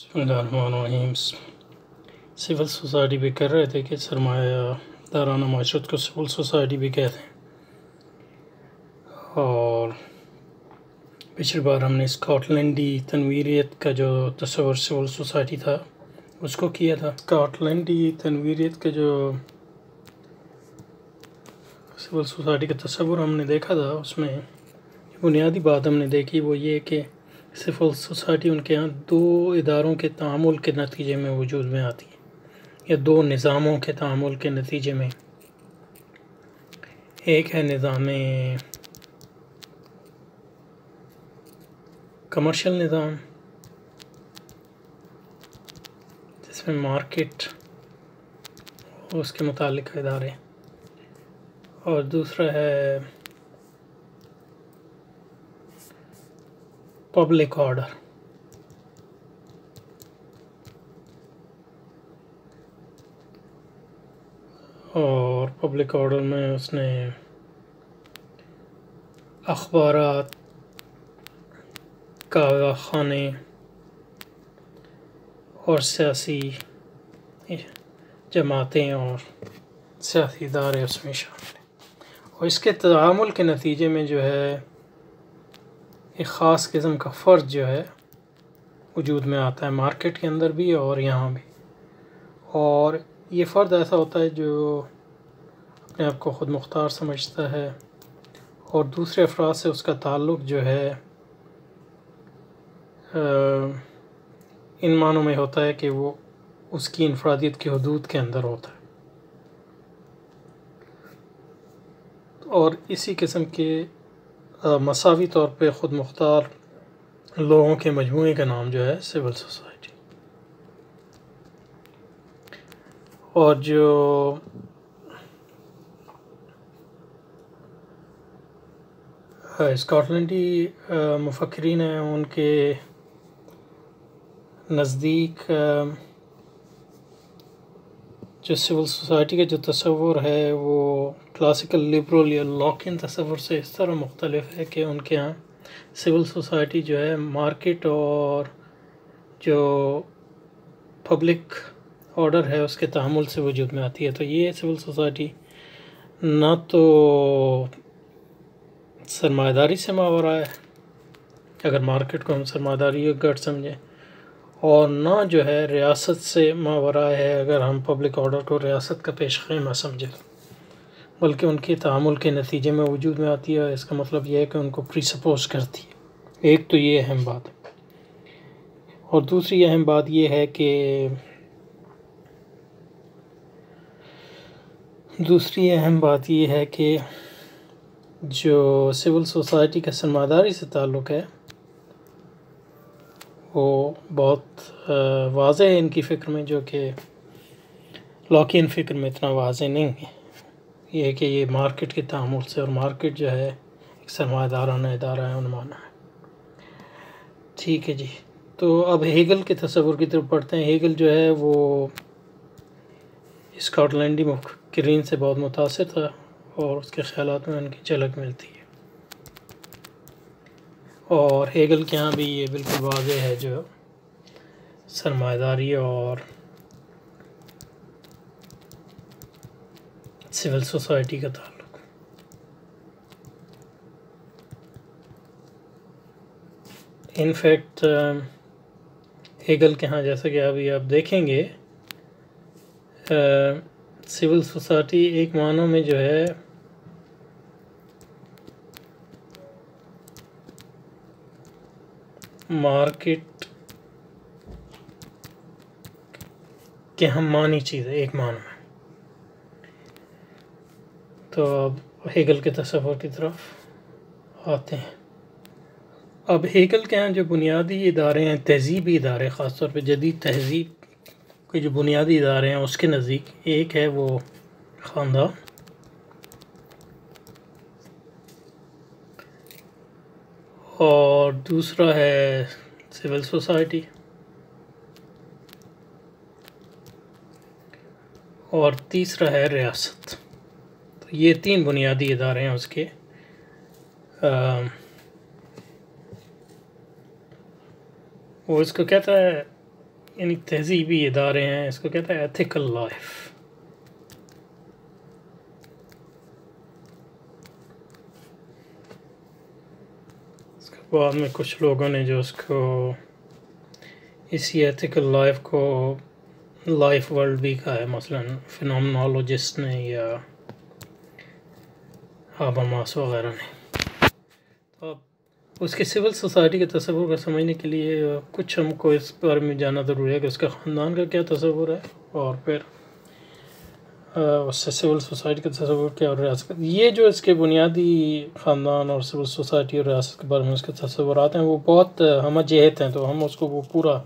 بسم اللہ الرحمن الرحیم۔ سول سوسائٹی بھی کر رہے تھے کہ سرمایہ دارانہ معاشرت کو سول سوسائٹی بھی کہتے ہیں، اور پچھلی بار ہم نے اسکاٹ لینڈی تنویریت کا جو تصور سول سوسائٹی تھا اس کو کیا تھا۔ اسکاٹ لینڈی تنویریت کا جو سول سوسائٹی کا تصور ہم نے دیکھا تھا، اس میں بنیادی بات ہم نے دیکھی وہ یہ کہ سول سوسائٹی ان کے ہاں دو اداروں کے تعامل کے نتیجے میں وجود میں آتی ہے، یا دو نظاموں کے تعامل کے نتیجے میں۔ ایک ہے نظام کمرشل نظام جس میں مارکیٹ اور اس کے متعلق ادارے، اور دوسرا ہے پبلک آرڈر۔ اور پبلک آرڈر میں اس نے اخبارات، کاغذ خانے اور سیاسی جماعتیں اور سیاسی ادارے اس میں شامل ہیں، اور اس کے تعامل کے نتیجے میں جو ہے ایک خاص قسم کا فرد جو ہے وجود میں آتا ہے، مارکیٹ کے اندر بھی اور یہاں بھی۔ اور یہ فرد ایسا ہوتا ہے جو اپنے آپ کو خود مختار سمجھتا ہے، اور دوسرے افراد سے اس کا تعلق جو ہے ان معنوں میں ہوتا ہے کہ وہ اس کی انفرادیت کی حدود کے اندر ہوتا ہے، اور اسی قسم کے مساوی طور پہ خود مختار لوگوں کے مجموعے کا نام جو ہے سول سوسائٹی۔ اور جو اسکاٹ لینڈی مفکرین ہیں ان کے نزدیک جو سول سوسائٹی کا جو تصور ہے وہ کلاسیکل لبرل یا لاکین تصور سے اس طرح مختلف ہے کہ ان کے ہاں سول سوسائٹی جو ہے مارکیٹ اور جو پبلک آرڈر ہے اس کے تعامل سے وجود میں آتی ہے۔ تو یہ سول سوسائٹی نہ تو سرمایہ داری سے ماورا ہے، اگر مارکیٹ کو ہم سرمایہ داری کا گڑھ سمجھیں، اور نہ جو ہے ریاست سے ماورا ہے اگر ہم پبلک آرڈر کو ریاست کا پیش خیمہ سمجھیں، بلکہ ان کے تعامل کے نتیجے میں وجود میں آتی ہے۔ اس کا مطلب یہ ہے کہ ان کو پری سپوز کرتی ہے۔ ایک تو یہ اہم بات ہے، اور دوسری اہم بات یہ ہے کہ جو سول سوسائٹی کا سرمایہ داری سے تعلق ہے وہ بہت واضح ہے ان کی فکر میں، جو کہ لاکین فکر میں اتنا واضح نہیں ہے۔ یہ ہے کہ یہ مارکیٹ کے تعامل سے، اور مارکیٹ جو ہے ایک سرمایہ دارانہ ادارہ ہے، عنوان ہے۔ ٹھیک ہے جی، تو اب ہیگل کے تصور کی طرف پڑھتے ہیں۔ ہیگل جو ہے وہ اسکاٹ لینڈی مفکرین سے بہت متاثر تھا، اور اس کے خیالات میں ان کی جھلک ملتی ہے، اور ہیگل کے ہاں بھی یہ بالکل واضح ہے جو سرمایہ داری اور سول سوسائٹی کا تعلق۔ انفیکٹ ہیگل کے ہاں جیسا کہ ابھی آپ دیکھیں گے سول سوسائٹی ایک معنوں میں جو ہے مارکیٹ کے ہم معنی چیز ہے ایک معنوں میں۔ تو اب ہیگل کے تصور کی طرف آتے ہیں۔ اب ہیگل کے ہاں جو بنیادی ادارے ہیں، تہذیبی ادارے، خاص طور پہ جدید تہذیب کے جو بنیادی ادارے ہیں اس کے نزدیک ایک ہے وہ خاندان، اور دوسرا ہے سول سوسائٹی، اور تیسرا ہے ریاست۔ تو یہ تین بنیادی ادارے ہیں اس کے۔ وہ اس کو کہتا ہے یعنی تہذیبی ادارے ہیں، اس کو کہتا ہے ایتھیکل لائف۔ اس کے بعد میں کچھ لوگوں نے جو اس کو اسی ایتھیکل لائف کو لائف ورلڈ بھی کہا ہے، مثلا فینومنالوجسٹ نے یا ہابرماس وغیرہ نے۔ تو اب اس کے سول سوسائٹی کے تصور کو سمجھنے کے لیے کچھ ہم کو اس بارے میں جاننا ضروری ہے کہ اس کا خاندان کا کیا تصور ہے، اور پھر اس سے سول سوسائٹی کا تصور کیا، اور ریاست کا۔ یہ جو اس کے بنیادی خاندان اور سول سوسائٹی اور ریاست کے بارے میں اس کے تصورات ہیں وہ بہت ہمہ جہت ہیں، تو ہم اس کو وہ پورا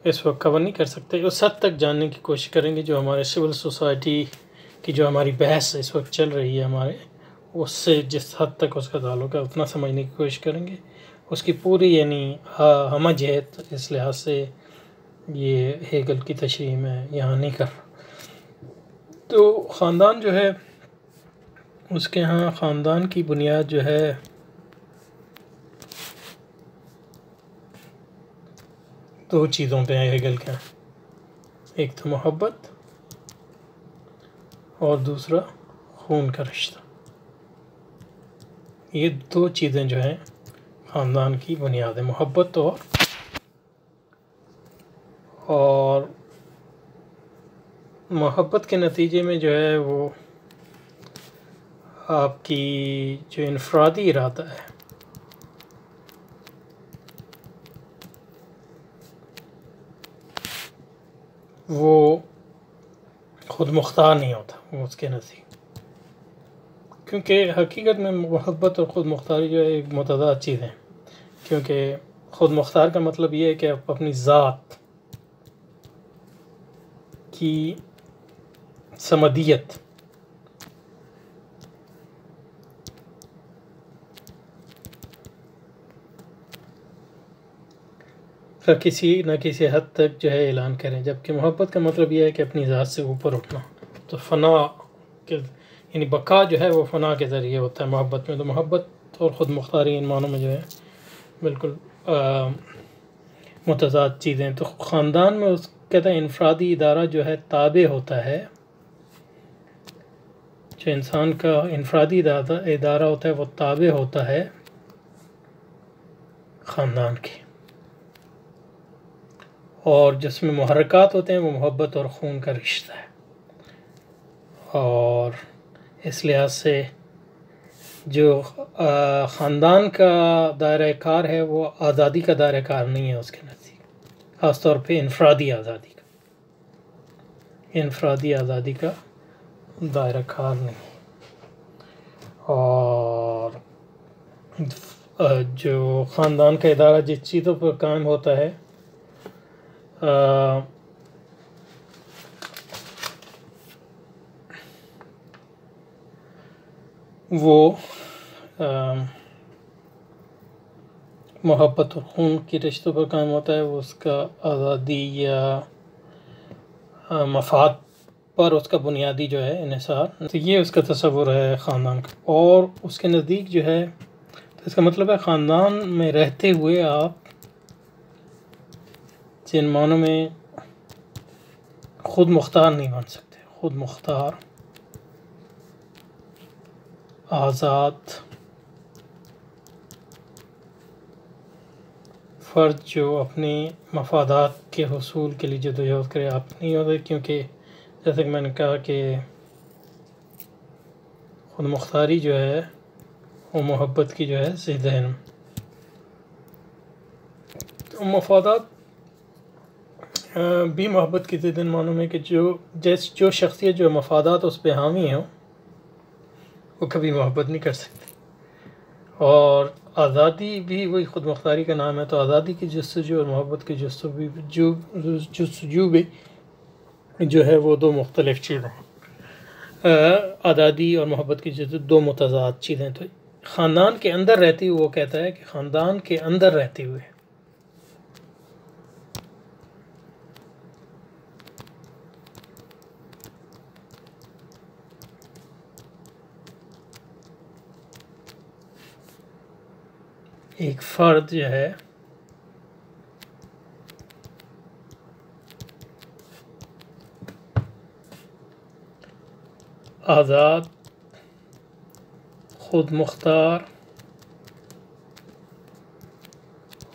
اس وقت کور نہیں کر سکتے۔ اس حد تک جاننے کی کوشش کریں گے جو ہمارے سول سوسائٹی کی جو ہماری بحث اس وقت چل رہی ہے ہمارے، اس سے جس حد تک اس کا تعلق ہے اتنا سمجھنے کی کوشش کریں گے۔ اس کی پوری یعنی ہمہ جہت اس لحاظ سے یہ ہیگل کی تشریح میں یہاں نہیں کر رہا۔ تو خاندان جو ہے، اس کے ہاں خاندان کی بنیاد جو ہے دو چیزوں پہ ہے ہیگل کے ہاں، ایک تو محبت اور دوسرا خون کا رشتہ۔ یہ دو چیزیں جو ہیں خاندان کی بنیاد ہے، محبت اور محبت کے نتیجے میں جو ہے وہ آپ کی جو انفرادی ارادہ ہے وہ خود مختار نہیں ہوتا، وہ اس کے نزدیک، کیونکہ حقیقت میں محبت اور خود مختاری جو ہے ایک متضاد چیز ہیں۔ کیونکہ خود مختار کا مطلب یہ ہے کہ آپ اپنی ذات کی صمدیت کا کسی نہ کسی حد تک جو ہے اعلان کریں، جبکہ محبت کا مطلب یہ ہے کہ اپنی ذات سے اوپر اٹھنا۔ تو فنا کے یعنی بقا جو ہے وہ فنا کے ذریعے ہوتا ہے محبت میں۔ تو محبت اور خود مختاری ان معنوں میں جو ہے بالکل متضاد چیزیں۔ تو خاندان میں اس کہتا ہے انفرادی ادارہ جو ہے تابع ہوتا ہے، جو انسان کا انفرادی ادارہ ہوتا ہے وہ تابع ہوتا ہے خاندان کے، اور جس میں محرکات ہوتے ہیں وہ محبت اور خون کا رشتہ ہے۔ اور اس لحاظ سے جو خاندان کا دائرہ کار ہے وہ آزادی کا دائرہ کار نہیں ہے اس کے نزدیک، خاص طور پہ انفرادی آزادی کا دائرہ کار نہیں۔ اور جو خاندان کا ادارہ جس چیزوں پر قائم ہوتا ہے وہ محبت اور خون کی رشتوں پر قائم ہوتا ہے، وہ اس کا آزادی یا مفاد پر اس کا بنیادی جو ہے انحصار۔ تو یہ اس کا تصور ہے خاندان کا، اور اس کے نزدیک جو ہے تو اس کا مطلب ہے خاندان میں رہتے ہوئے آپ جن معنوں میں خود مختار نہیں بن سکتے، خود مختار، آزاد فرد جو اپنے مفادات کے حصول کے لیے جدوجہد کرے، آپ نہیں ہوتے، کیونکہ جیسے کہ میں نے کہا کہ خود مختاری جو ہے وہ محبت کی جو ہے ضد ہے۔ تو مفادات بھی محبت کی ضد ان معنوں میں کہ جو شخصیت جو مفادات اس پہ حامی ہوں وہ کبھی محبت نہیں کر سکتے۔ اور آزادی بھی وہی خود مختاری کا نام ہے، تو آزادی کی جستجو اور محبت کی جستجو بھی جو ہے وہ دو مختلف چیزیں ہیں۔ آزادی اور محبت کی جستجو دو متضاد چیزیں۔ تو خاندان کے اندر رہتی ہوئے وہ کہتا ہے کہ خاندان کے اندر رہتے ہوئے ایک فرد جو ہے آزاد، خود مختار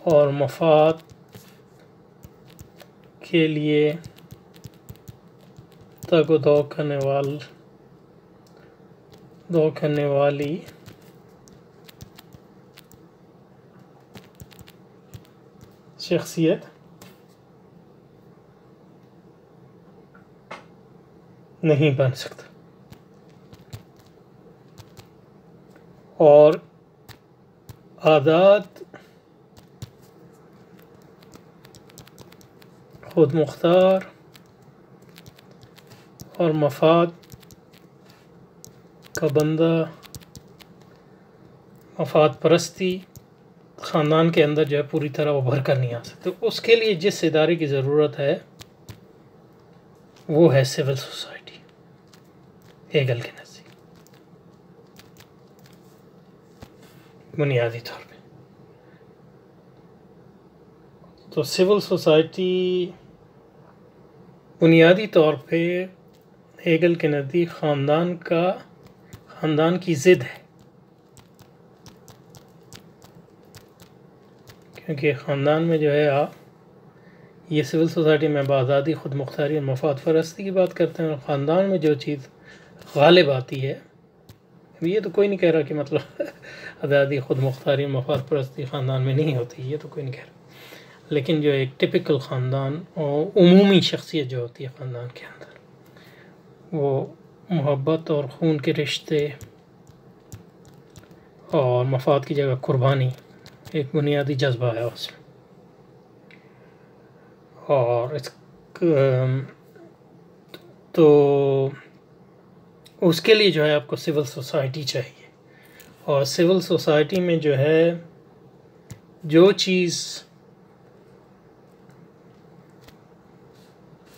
اور مفاد کے لیے تگ و دو کرنے والی شخصیت نہیں بن سکتا، اور آزاد، خود مختار اور مفاد کا بندہ مفاد پرستی خاندان کے اندر جو ہے پوری طرح ابھر کر نہیں آ سکتے۔ اس کے لیے جس ادارے کی ضرورت ہے وہ ہے سول سوسائٹی، ہیگل کے نزدیک بنیادی طور پہ۔ تو سول سوسائٹی بنیادی طور پہ ہیگل کے نزدیک خاندان کی ضد ہے، کیونکہ خاندان میں جو ہے آپ یہ سول سوسائٹی میں بآزادی، خود مختاری اور مفاد پرستی کی بات کرتے ہیں، اور خاندان میں جو چیز غالب آتی ہے، یہ تو کوئی نہیں کہہ رہا کہ مطلب آزادی، خود مختاری، مفاد پرستی خاندان میں نہیں ہوتی، یہ تو کوئی نہیں کہہ رہا، لیکن جو ایک ٹپیکل خاندان اور عمومی شخصیت جو ہوتی ہے خاندان کے اندر، وہ محبت اور خون کے رشتے اور مفاد کی جگہ قربانی ایک بنیادی جذبہ ہے اس میں، اور تو اس کے لیے جو ہے آپ کو سول سوسائٹی چاہیے، اور سول سوسائٹی میں جو ہے جو چیز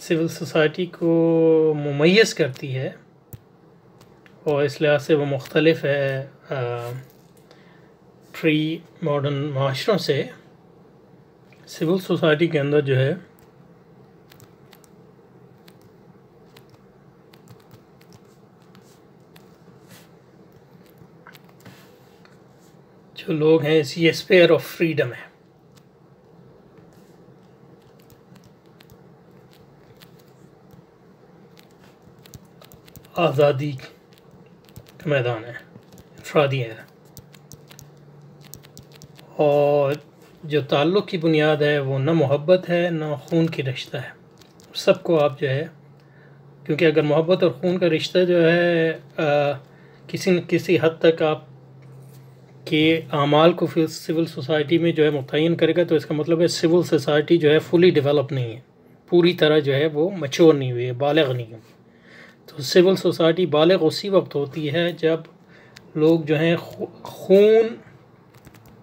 سول سوسائٹی کو ممیز کرتی ہے اور اس لحاظ سے وہ مختلف ہے پری ماڈرن معاشروں سے، سول سوسائٹی کے اندر جو ہے جو لوگ ہیں یہ اسپیئر آف فریڈم ہے، آزادی کا میدان ہے، انفرادی ہے، اور جو تعلق کی بنیاد ہے وہ نہ محبت ہے نہ خون کی رشتہ ہے، سب کو آپ جو ہے، کیونکہ اگر محبت اور خون کا رشتہ جو ہے کسی نہ کسی حد تک آپ کے اعمال کو پھر سول سوسائٹی میں جو ہے متعین کرے گا، تو اس کا مطلب ہے سول سوسائٹی جو ہے فلی ڈیولپ نہیں ہے، پوری طرح جو ہے وہ میچور نہیں ہوئی ہے، بالغ نہیں ہوئی۔ تو سول سوسائٹی بالغ اسی وقت ہوتی ہے جب لوگ جو ہیں خون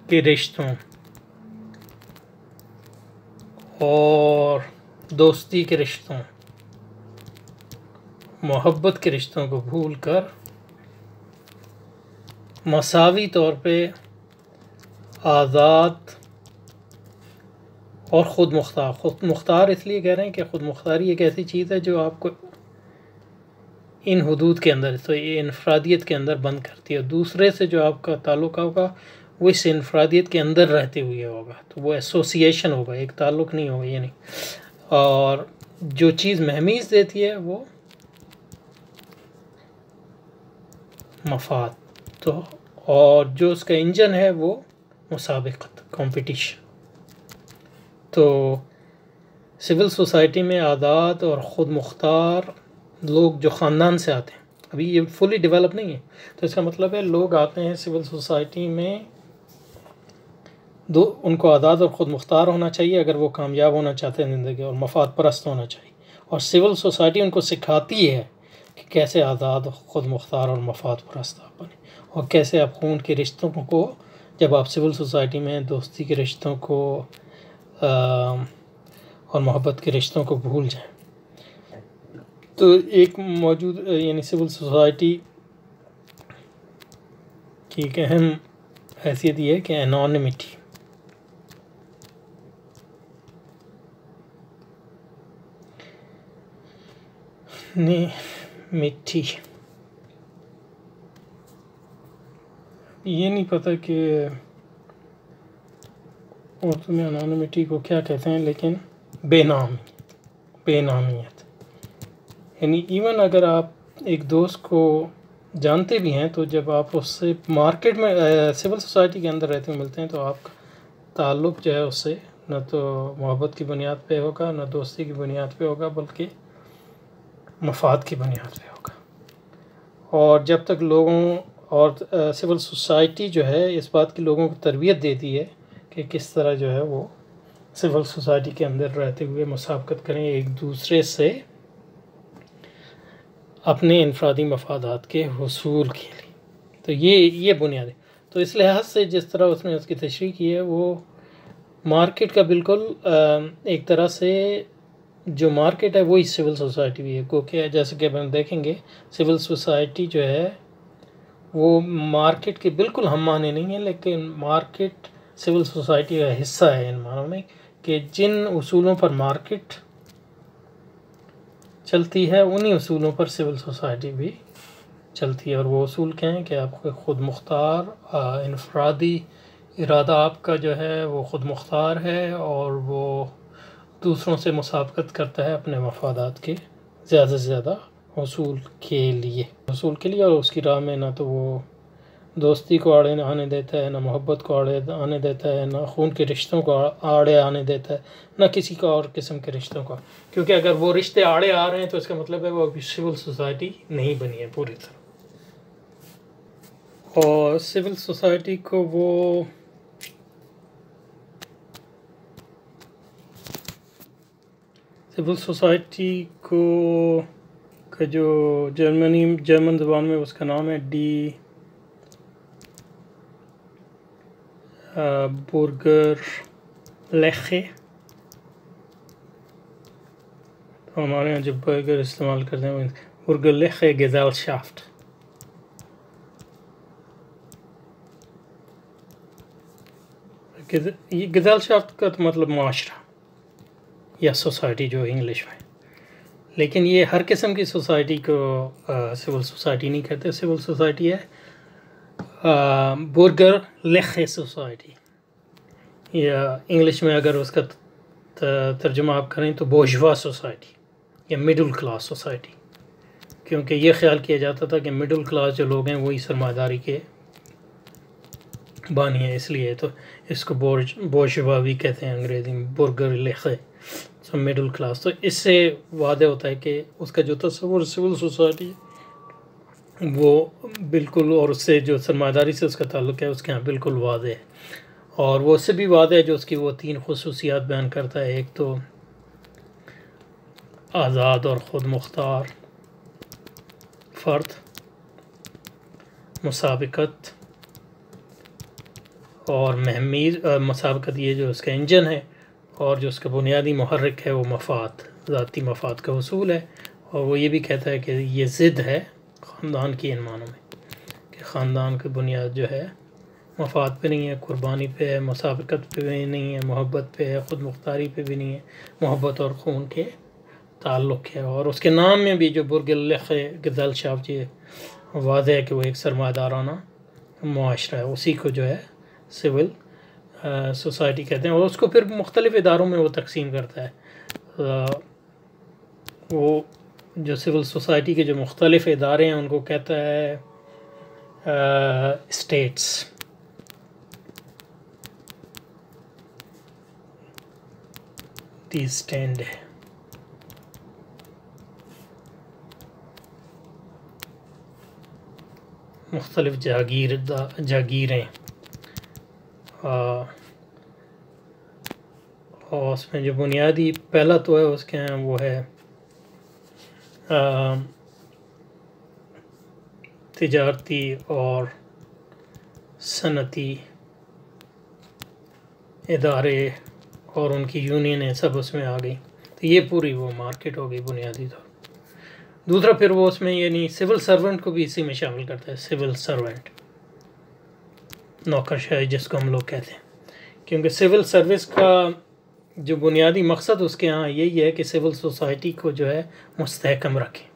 کے رشتوں اور دوستی کے رشتوں، محبت کے رشتوں کو بھول کر مساوی طور پہ آزاد اور خود مختار اس لیے کہہ رہے ہیں کہ خود مختاری ایک ایسی چیز ہے جو آپ کو ان حدود کے اندر، تو یہ انفرادیت کے اندر بند کرتی ہے، دوسرے سے جو آپ کا تعلق ہوگا وہ اس انفرادیت کے اندر رہتے ہوئے ہوگا، تو وہ ایسوسیشن ہوگا، ایک تعلق نہیں ہوگا، یہ نہیں۔ اور جو چیز مہمیز دیتی ہے وہ مفاد، تو اور جو اس کا انجن ہے وہ مسابقت، کمپٹیشن۔ تو سول سوسائٹی میں آزاد اور خود مختار لوگ جو خاندان سے آتے ہیں، ابھی یہ فلی ڈیولپ نہیں ہے، تو اس کا مطلب ہے لوگ آتے ہیں سول سوسائٹی میں، ان کو آزاد اور خود مختار ہونا چاہیے اگر وہ کامیاب ہونا چاہتے ہیں زندگی، اور مفاد پرست ہونا چاہیے، اور سول سوسائٹی ان کو سکھاتی ہے کہ کیسے آزاد، خود مختار اور مفاد پرست آپ بنیں، اور کیسے آپ خون کے رشتوں کو، جب آپ سول سوسائٹی میں دوستی کے رشتوں کو اور محبت کے رشتوں کو بھول جائیں۔ تو ایک موجود یعنی سول سوسائٹی کی ایک اہم حیثیت یہ ہے کہ انانیمٹی، مٹی یہ نہیں پتہ کہ اردو میں انانیمٹی کو کیا کہتے ہیں، لیکن بے نامیت یعنی ایون اگر آپ ایک دوست کو جانتے بھی ہیں تو جب آپ اس سے مارکیٹ میں سول سوسائٹی کے اندر رہتے ہوئے ملتے ہیں تو آپ کا تعلق جو ہے اس سے نہ تو محبت کی بنیاد پہ ہوگا، نہ دوستی کی بنیاد پہ ہوگا، بلکہ مفاد کی بنیاد پہ ہوگا۔ اور جب تک لوگوں اور سول سوسائٹی جو ہے اس بات کی لوگوں کو تربیت دیتی ہے کہ کس طرح جو ہے وہ سول سوسائٹی کے اندر رہتے ہوئے مسابقت کریں ایک دوسرے سے اپنے انفرادی مفادات کے حصول کے لیے، تو یہ بنیاد ہے۔ تو اس لحاظ سے جس طرح اس نے اس کی تشریح کی ہے وہ مارکیٹ کا بالکل ایک طرح سے جو مارکیٹ ہے وہی سول سوسائٹی بھی ہے، کیونکہ جیسے کہ ہم دیکھیں گے سول سوسائٹی جو ہے وہ مارکیٹ کے بالکل ہم معنی نہیں ہے، لیکن مارکیٹ سول سوسائٹی کا حصہ ہے ان معنوں میں کہ جن اصولوں پر مارکیٹ چلتی ہے انہی اصولوں پر سول سوسائٹی بھی چلتی ہے۔ اور وہ اصول کیا ہیں کہ آپ کو خود مختار انفرادی ارادہ آپ کا جو ہے وہ خود مختار ہے، اور وہ دوسروں سے مسابقت کرتا ہے اپنے مفادات کے زیادہ سے زیادہ حصول کے لیے، اور اس کی راہ میں نہ تو وہ دوستی کو آڑے آنے دیتا ہے، نہ محبت کو آڑے آنے دیتا ہے، نہ خون کے رشتوں کو آڑے آنے دیتا ہے، نہ کسی کا اور قسم کے رشتوں کا، کیونکہ اگر وہ رشتے آڑے آ رہے ہیں تو اس کا مطلب ہے وہ ابھی سول سوسائٹی نہیں بنی ہے پوری طرح۔ اور سول سوسائٹی کو کا جو جرمن زبان میں اس کا نام ہے ڈی برگر لیخے، تو ہمارے یہاں جب برگر استعمال کرتے ہیں برگر لیخے گیزلشافٹ، یہ گیزلشافٹ کا تو مطلب معاشرہ یا سوسائٹی جو انگلش میں، لیکن یہ ہر قسم کی سوسائٹی کو سول سوسائٹی نہیں کہتے۔ سول سوسائٹی ہے برگر لیخے سوسائٹی، یا انگلش میں اگر اس کا ترجمہ آپ کریں تو بورژوا سوسائٹی یا مڈل کلاس سوسائٹی، کیونکہ یہ خیال کیا جاتا تھا کہ مڈل کلاس جو لوگ ہیں وہی سرمایہ داری کے بانی ہیں، اس لیے تو اس کو بورژوا بھی کہتے ہیں انگریزی میں، برگر لیخے مڈل کلاس۔ تو اس سے واضح ہوتا ہے کہ اس کا جو تصور سول سوسائٹی وہ بالکل، اور اس سے جو سرمایہ داری سے اس کا تعلق ہے اس کے یہاں بالکل واضح ہے، اور وہ اس سے بھی واضح ہے جو اس کی وہ 3 خصوصیات بیان کرتا ہے۔ ایک تو آزاد اور خود مختار فرد، مسابقت اور مہمیز، مسابقت یہ جو اس کا انجن ہے، اور جو اس کا بنیادی محرک ہے وہ مفاد، ذاتی مفاد کا حصول ہے۔ اور وہ یہ بھی کہتا ہے کہ یہ ضد ہے خاندان کی ان معنوں میں، کہ خاندان کی بنیاد جو ہے مفاد پہ نہیں ہے، قربانی پہ ہے، مسابقت پہ بھی نہیں ہے، محبت پہ ہے، خود مختاری پہ بھی نہیں ہے، محبت اور خون کے تعلق ہے۔ اور اس کے نام میں بھی جو برگر لیخے گیزلشافٹ یہ واضح ہے کہ وہ ایک سرمایہ دارانہ معاشرہ ہے، اسی کو جو ہے سول سوسائٹی کہتے ہیں۔ اور اس کو پھر مختلف اداروں میں وہ تقسیم کرتا ہے، وہ جو سول سوسائٹی کے جو مختلف ادارے ہیں ان کو کہتا ہے اسٹیٹس، دی اسٹینڈ ہے۔ مختلف جاگیریں، اور اس میں جو بنیادی پہلا تو ہے اس کے ہیں وہ ہے تجارتی اور صنعتی ادارے اور ان کی یونینیں سب اس میں آ گئی، تو یہ پوری وہ مارکیٹ ہو گئی بنیادی طور۔ دوسرا پھر وہ اس میں یعنی سول سرونٹ کو بھی اسی میں شامل کرتا ہے، سول سرونٹ نوکرشاہی جس کو ہم لوگ کہتے ہیں، کیونکہ سول سروس کا جو بنیادی مقصد اس کے ہاں یہی ہے کہ سول سوسائٹی کو جو ہے مستحکم رکھیں۔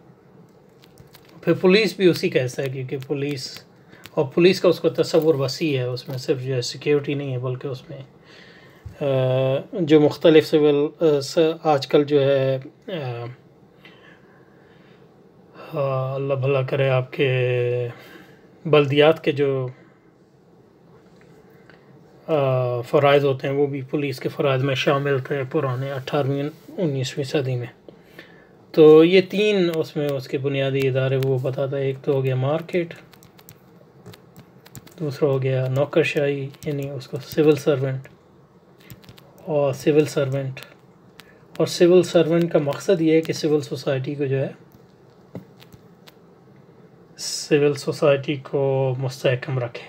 پھر پولیس بھی اسی کا حصہ ہے، کیونکہ پولیس اور پولیس کا اس کو تصور وسیع ہے، اس میں صرف جو ہے سیکیورٹی نہیں ہے بلکہ اس میں جو مختلف سول آج کل جو ہے اللہ بھلا کرے آپ کے بلدیات کے جو فرائض ہوتے ہیں وہ بھی پولیس کے فرائض میں شامل تھے پرانے 18ویں 19ویں صدی میں. تو یہ 3 اس میں اس کے بنیادی ادارے وہ بتاتا ہے. ایک تو ہو گیا مارکیٹ، دوسرا ہو گیا نوکرشاہی یعنی اس کو سول سرونٹ، اور سول سرونٹ. اور سول سرونٹ کا مقصد یہ ہے کہ سول سوسائٹی کو جو ہے سول سوسائٹی کو مستحکم رکھے.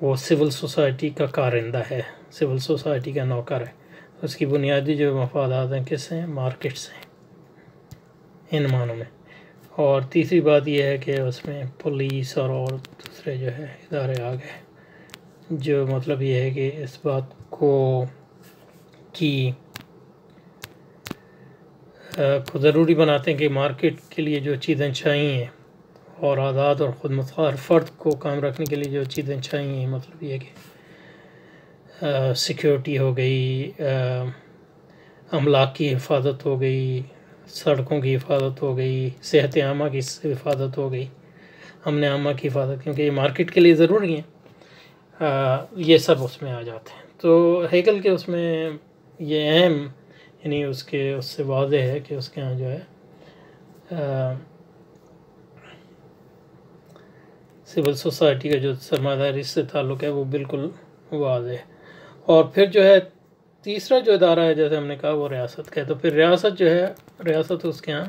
وہ سول سوسائٹی کا کارندہ ہے، سول سوسائٹی کا نوکر ہے. اس کی بنیادی جو مفادات ہیں کس ہیں؟ مارکیٹ سے ہیں ان معنوں میں. اور تیسری بات یہ ہے کہ اس میں پولیس اور دوسرے جو ہے ادارے آ گئے، جو مطلب یہ ہے کہ اس بات کو ضروری بناتے ہیں کہ مارکیٹ کے لیے جو چیزیں چاہیے اور آزاد اور خود مختار فرد کو کام رکھنے کے لیے جو چیزیں چاہیے، مطلب یہ کہ سیکیورٹی ہو گئی، املاک کی حفاظت ہو گئی، سڑکوں کی حفاظت ہو گئی، صحت عامہ کی حفاظت ہو گئی، امن عامہ کی حفاظت، کیونکہ یہ مارکیٹ کے لیے ضروری ہیں، یہ سب اس میں آ جاتے ہیں. تو ہیگل کے اس میں یہ اہم یعنی اس سے واضح ہے کہ اس کے ہاں جو ہے سول سوسائٹی کا جو سرمایہ داری سے تعلق ہے وہ بالکل واضح ہے. اور پھر جو ہے تیسرا جو ادارہ ہے جیسے ہم نے کہا وہ ریاست کا ہے. تو پھر ریاست جو ہے، ریاست اس کے ہاں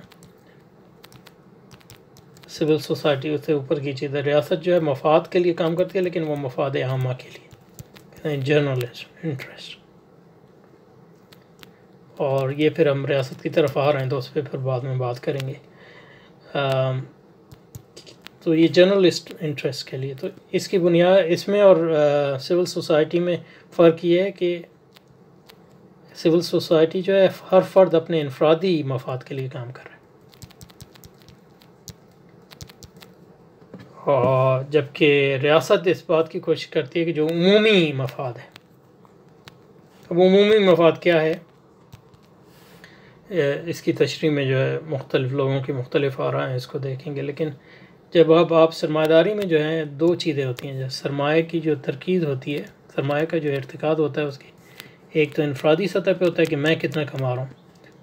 سول سوسائٹی اس سے اوپر کی چیز ہے. ریاست جو ہے مفاد کے لیے کام کرتی ہے، لیکن وہ مفاد عامہ کے لیے، جنرل انٹرسٹ. اور یہ پھر ہم ریاست کی طرف آ رہے ہیں تو اس پہ پھر بعد میں بات کریں گے. تو یہ جنرل انٹرسٹ کے لیے، تو اس کی بنیاد اس میں اور سول سوسائٹی میں فرق یہ ہے کہ سول سوسائٹی جو ہے ہر فرد اپنے انفرادی مفاد کے لیے کام کر رہا ہے، اور جبکہ ریاست اس بات کی کوشش کرتی ہے کہ جو عمومی مفاد ہے. اب عمومی مفاد کیا ہے؟ اس کی تشریح میں جو ہے مختلف لوگوں کی مختلف آراء ہیں، اس کو دیکھیں گے. لیکن جب آپ سرمایہ داری میں جو ہیں 2 چیزیں ہوتی ہیں. جیسے سرمایہ کی جو ترکیز ہوتی ہے، سرمایہ کا جو ارتکاز ہوتا ہے اس کی، ایک تو انفرادی سطح پہ ہوتا ہے کہ میں کتنا کما رہا ہوں،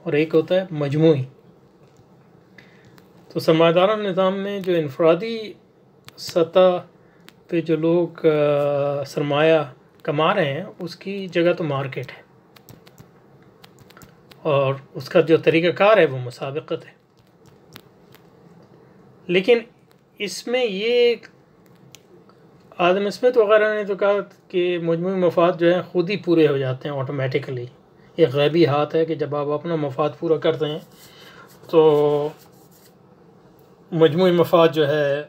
اور ایک ہوتا ہے مجموعی. تو سرمایہ دارانہ نظام میں جو انفرادی سطح پہ جو لوگ سرمایہ کما رہے ہیں اس کی جگہ تو مارکیٹ ہے، اور اس کا جو طریقہ کار ہے وہ مسابقت ہے. لیکن اس میں یہ آدم اسمتھ وغیرہ نے تو کہا کہ مجموعی مفاد جو ہیں خود ہی پورے ہو جاتے ہیں آٹومیٹیکلی. یہ غیبی ہاتھ ہے کہ جب آپ اپنا مفاد پورا کرتے ہیں تو مجموعی مفاد جو ہے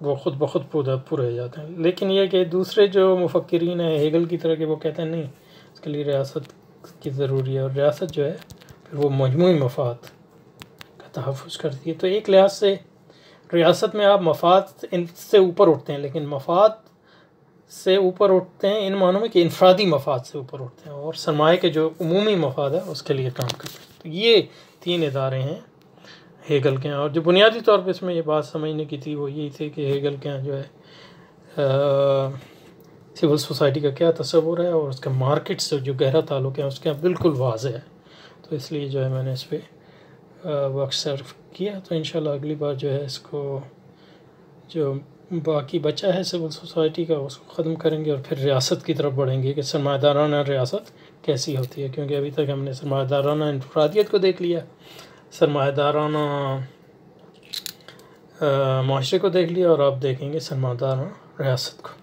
وہ خود بخود پورے ہو جاتے ہیں. لیکن یہ کہ دوسرے جو مفکرین ہیں ہیگل کی طرح کے، وہ کہتے ہیں نہیں، اس کے لیے ریاست کی ضروری ہے، اور ریاست جو ہے پھر وہ مجموعی مفاد کا تحفظ کرتی ہے. تو ایک لحاظ سے ریاست میں آپ مفاد ان سے اوپر اٹھتے ہیں، لیکن مفاد سے اوپر اٹھتے ہیں ان معنوں میں کہ انفرادی مفاد سے اوپر اٹھتے ہیں، اور سرمایہ کے جو عمومی مفاد ہے اس کے لیے کام کرتے ہیں. تو یہ 3 ادارے ہیں ہیگل کے ہیں. اور جو بنیادی طور پہ اس میں یہ بات سمجھنے کی تھی وہ یہی تھی کہ ہیگل کے جو ہے سول سوسائٹی کا کیا تصور ہے، اور اس کا مارکیٹ سے جو گہرا تعلق ہے اس کا بالکل واضح ہے. تو اس لیے جو ہے میں نے اس پہ وقت صرف کیا. تو انشاءاللہ اگلی بار جو ہے اس کو جو باقی بچا ہے سول سوسائٹی کا اس کو ختم کریں گے، اور پھر ریاست کی طرف بڑھیں گے کہ سرمایہ دارانہ ریاست کیسی ہوتی ہے. کیونکہ ابھی تک ہم نے سرمایہ دارانہ انفرادیت کو دیکھ لیا، سرمایہ دارانہ معاشرے کو دیکھ لیا، اور آپ دیکھیں گے سرمایہ دارانہ ریاست کو.